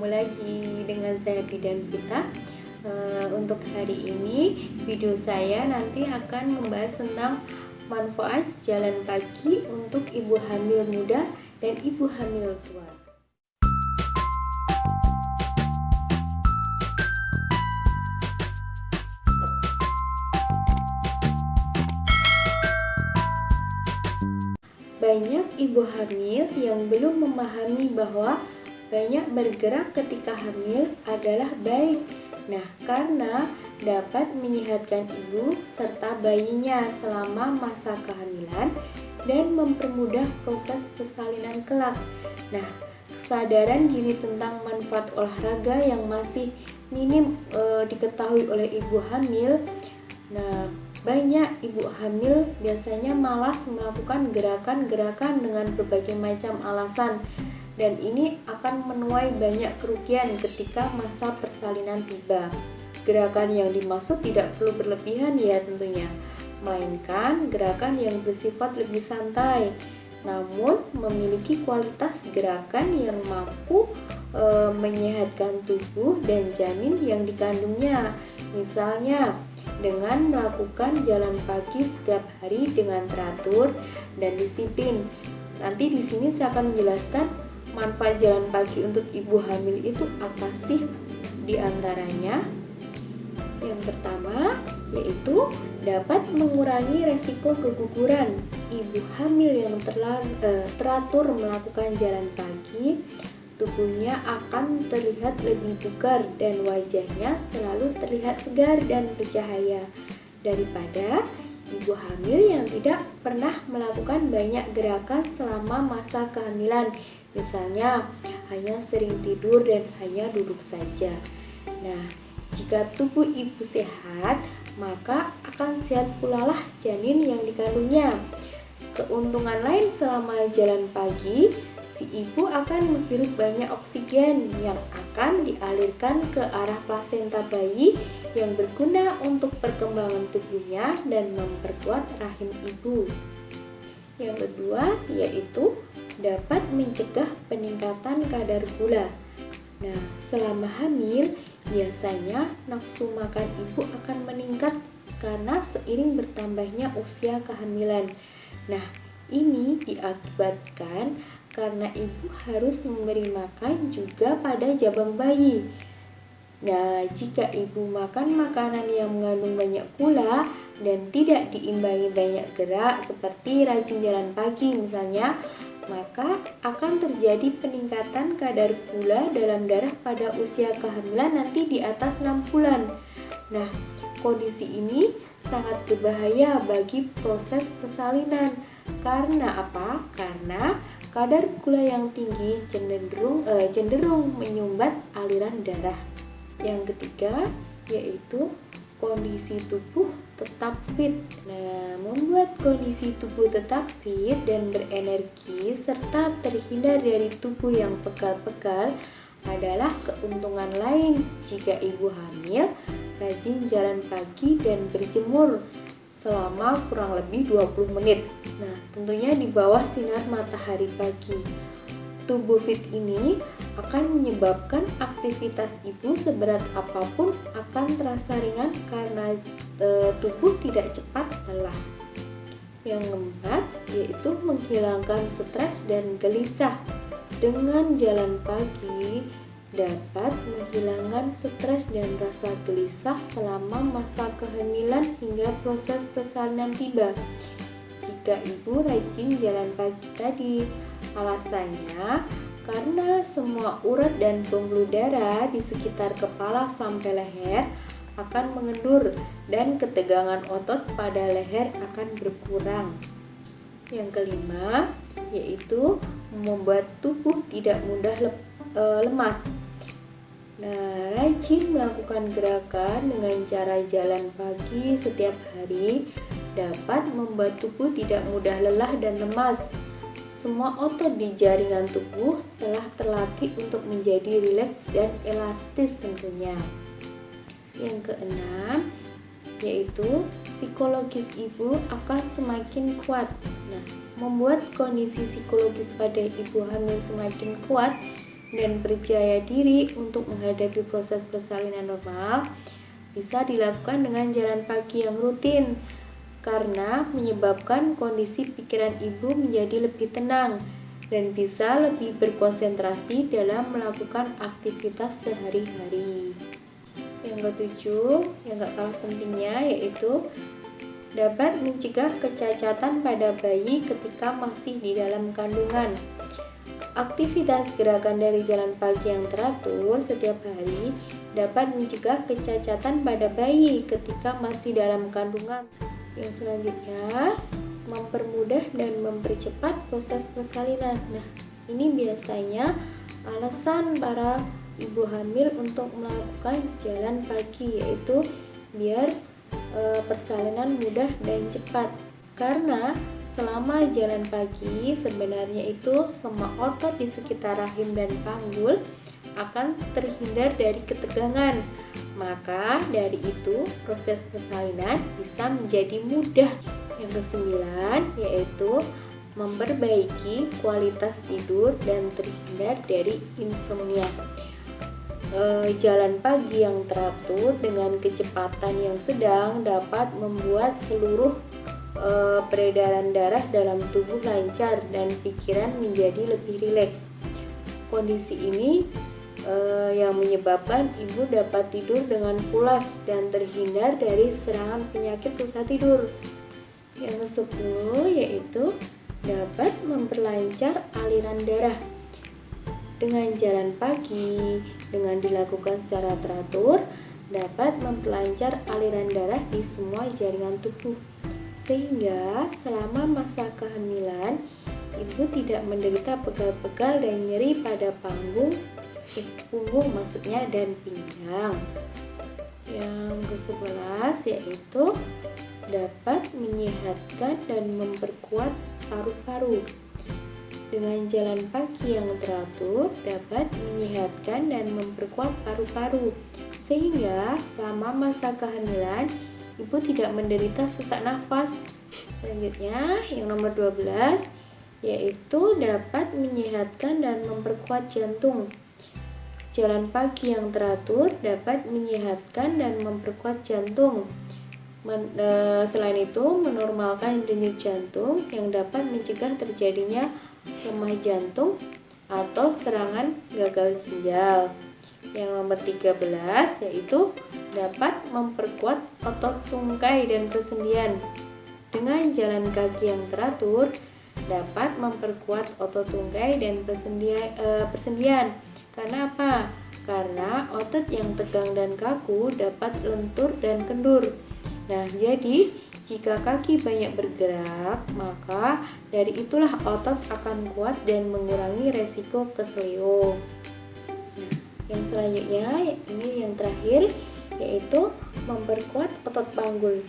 Ketemu lagi dengan saya Bidan Vita. Untuk hari ini video saya nanti akan membahas tentang manfaat jalan pagi untuk ibu hamil muda dan ibu hamil tua. Banyak ibu hamil yang belum memahami bahwa banyak bergerak ketika hamil adalah baik. Nah, karena dapat menyehatkan ibu serta bayinya selama masa kehamilan dan mempermudah proses persalinan kelak. Nah, kesadaran diri tentang manfaat olahraga yang masih minim diketahui oleh ibu hamil. Nah, banyak ibu hamil biasanya malas melakukan gerakan-gerakan dengan berbagai macam alasan, dan ini akan menuai banyak kerugian ketika masa persalinan tiba. Gerakan yang dimaksud tidak perlu berlebihan ya tentunya, melainkan gerakan yang bersifat lebih santai, namun memiliki kualitas gerakan yang mampu menyehatkan tubuh dan janin yang dikandungnya. Misalnya dengan melakukan jalan pagi setiap hari dengan teratur dan disiplin. Nanti di sini saya akan menjelaskan manfaat jalan pagi untuk ibu hamil itu apa sih di antaranya. Yang pertama yaitu dapat mengurangi resiko keguguran. Ibu hamil yang teratur melakukan jalan pagi, tubuhnya akan terlihat lebih bugar dan wajahnya selalu terlihat segar dan bercahaya daripada ibu hamil yang tidak pernah melakukan banyak gerakan selama masa kehamilan, misalnya hanya sering tidur dan hanya duduk saja. Nah, jika tubuh ibu sehat, maka akan sehat pula lah janin yang dikandungnya. Keuntungan lain selama jalan pagi, si ibu akan menghirup banyak oksigen yang akan dialirkan ke arah plasenta bayi yang berguna untuk perkembangan tubuhnya dan memperkuat rahim ibu. Yang kedua yaitu dapat mencegah peningkatan kadar gula. Nah, selama hamil biasanya nafsu makan ibu akan meningkat karena seiring bertambahnya usia kehamilan. Nah, ini diakibatkan karena ibu harus memberi makan juga pada jabang bayi. Nah, jika ibu makan makanan yang mengandung banyak gula dan tidak diimbangi banyak gerak seperti rajin jalan pagi misalnya, maka akan terjadi peningkatan kadar gula dalam darah pada usia kehamilan nanti di atas 6 bulan. Nah, kondisi ini sangat berbahaya bagi proses persalinan. Karena apa? Karena kadar gula yang tinggi cenderung menyumbat aliran darah. Yang ketiga yaitu kondisi tubuh tetap fit. Nah, membuat kondisi tubuh tetap fit dan berenergi serta terhindar dari tubuh yang pegal-pegal adalah keuntungan lain jika ibu hamil rajin jalan pagi dan berjemur selama kurang lebih 20 menit. Nah, tentunya di bawah sinar matahari pagi. Tubuh fit ini akan menyebabkan aktivitas ibu seberat apapun akan terasa ringan karena tubuh tidak cepat lelah. Yang keempat yaitu menghilangkan stres dan gelisah. Dengan jalan pagi dapat menghilangkan stres dan rasa gelisah selama masa kehamilan hingga proses persalinan tiba. Jika ibu rajin jalan pagi tadi, alasannya karena semua urat dan pembuluh darah di sekitar kepala sampai leher akan mengendur dan ketegangan otot pada leher akan berkurang. Yang kelima yaitu membuat tubuh tidak mudah lemas. Nah, rajin melakukan gerakan dengan cara jalan pagi setiap hari dapat membuat tubuh tidak mudah lelah dan lemas. Semua otot di jaringan tubuh telah terlatih untuk menjadi rileks dan elastis tentunya. Yang keenam yaitu psikologis ibu akan semakin kuat. Nah, membuat kondisi psikologis pada ibu hamil semakin kuat dan percaya diri untuk menghadapi proses persalinan normal bisa dilakukan dengan jalan pagi yang rutin karena menyebabkan kondisi pikiran ibu menjadi lebih tenang dan bisa lebih berkonsentrasi dalam melakukan aktivitas sehari-hari. Yang ketujuh, yang gak kalah pentingnya yaitu dapat mencegah kecacatan pada bayi ketika masih di dalam kandungan. Aktivitas gerakan dari jalan pagi yang teratur setiap hari dapat mencegah kecacatan pada bayi ketika masih dalam kandungan. Yang selanjutnya, mempermudah dan mempercepat proses persalinan. Nah, ini biasanya alasan para ibu hamil untuk melakukan jalan pagi, yaitu biar persalinan mudah dan cepat. Karena selama jalan pagi sebenarnya itu semua otot di sekitar rahim dan panggul akan terhindar dari ketegangan. Maka dari itu proses persalinan bisa menjadi mudah. Yang kesembilan yaitu memperbaiki kualitas tidur dan terhindar dari insomnia. Jalan pagi yang teratur dengan kecepatan yang sedang dapat membuat seluruh peredaran darah dalam tubuh lancar dan pikiran menjadi lebih rileks. Kondisi ini yang menyebabkan ibu dapat tidur dengan pulas dan terhindar dari serangan penyakit susah tidur. Yang ke-10 yaitu dapat memperlancar aliran darah. Dengan jalan pagi, dengan dilakukan secara teratur, dapat memperlancar aliran darah di semua jaringan tubuh. Sehingga selama masa kehamilan, ibu tidak menderita pegal-pegal dan nyeri pada punggung maksudnya dan pinggang. Yang ke-11 yaitu dapat menyehatkan dan memperkuat paru-paru. Dengan jalan pagi yang teratur dapat menyehatkan dan memperkuat paru-paru sehingga selama masa kehamilan ibu tidak menderita sesak nafas. Selanjutnya yang nomor 12 yaitu dapat menyehatkan dan memperkuat jantung. Jalan pagi yang teratur dapat menyehatkan dan memperkuat jantung. Selain itu menormalkan denyut jantung yang dapat mencegah terjadinya lemah jantung atau serangan gagal ginjal. Yang nomor 13 yaitu dapat memperkuat otot tungkai dan persendian. Dengan jalan kaki yang teratur dapat memperkuat otot tungkai dan persendian. Karena apa? Karena otot yang tegang dan kaku dapat lentur dan kendur. Nah, jadi jika kaki banyak bergerak, maka dari itulah otot akan kuat dan mengurangi resiko keseleo. Nah, yang selanjutnya, ini yang terakhir, yaitu memperkuat otot panggul.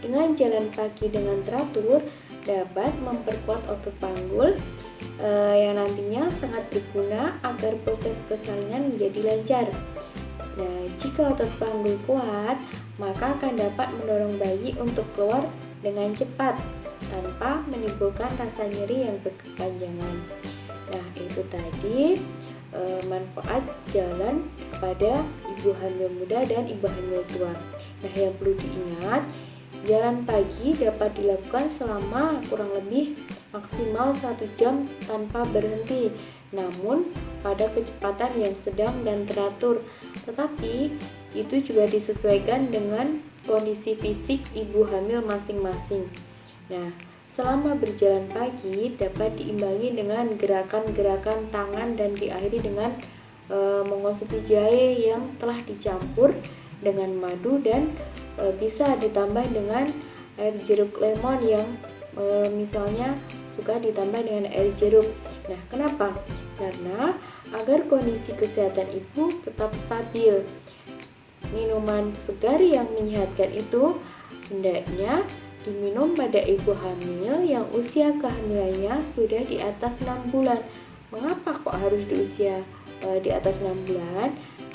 Dengan jalan kaki dengan teratur, dapat memperkuat otot panggul yang nantinya sangat berguna agar proses persalinan menjadi lancar. Nah, jika otot panggul kuat, maka akan dapat mendorong bayi untuk keluar dengan cepat tanpa menimbulkan rasa nyeri yang berkepanjangan. Nah, itu tadi manfaat jalan pada ibu hamil muda dan ibu hamil tua. Nah, yang perlu diingat, jalan pagi dapat dilakukan selama kurang lebih maksimal 1 jam tanpa berhenti, namun pada kecepatan yang sedang dan teratur. Tetapi itu juga disesuaikan dengan kondisi fisik ibu hamil masing-masing. Nah, selama berjalan pagi dapat diimbangi dengan gerakan-gerakan tangan dan diakhiri dengan mengonsumsi jahe yang telah dicampur dengan madu dan bisa ditambah dengan air jeruk lemon yang misalnya suka ditambah dengan air jeruk. Nah, kenapa? Karena agar kondisi kesehatan ibu tetap stabil. Minuman segar yang menyehatkan itu hendaknya diminum pada ibu hamil yang usia kehamilannya sudah di atas 6 bulan. Mengapa kok harus di usia di atas 6 bulan?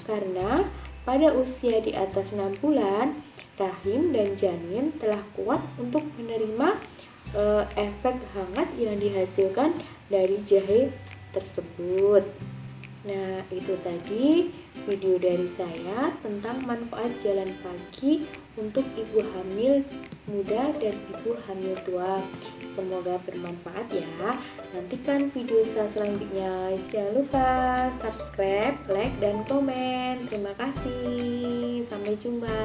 Karena pada usia di atas 6 bulan, rahim dan janin telah kuat untuk menerima efek hangat yang dihasilkan dari jahe tersebut. Nah, itu tadi video dari saya tentang manfaat jalan pagi untuk ibu hamil muda dan ibu hamil tua. Semoga bermanfaat ya. Nantikan video saya selanjutnya. Jangan lupa subscribe, like, dan komen. Terima kasih. Sampai jumpa.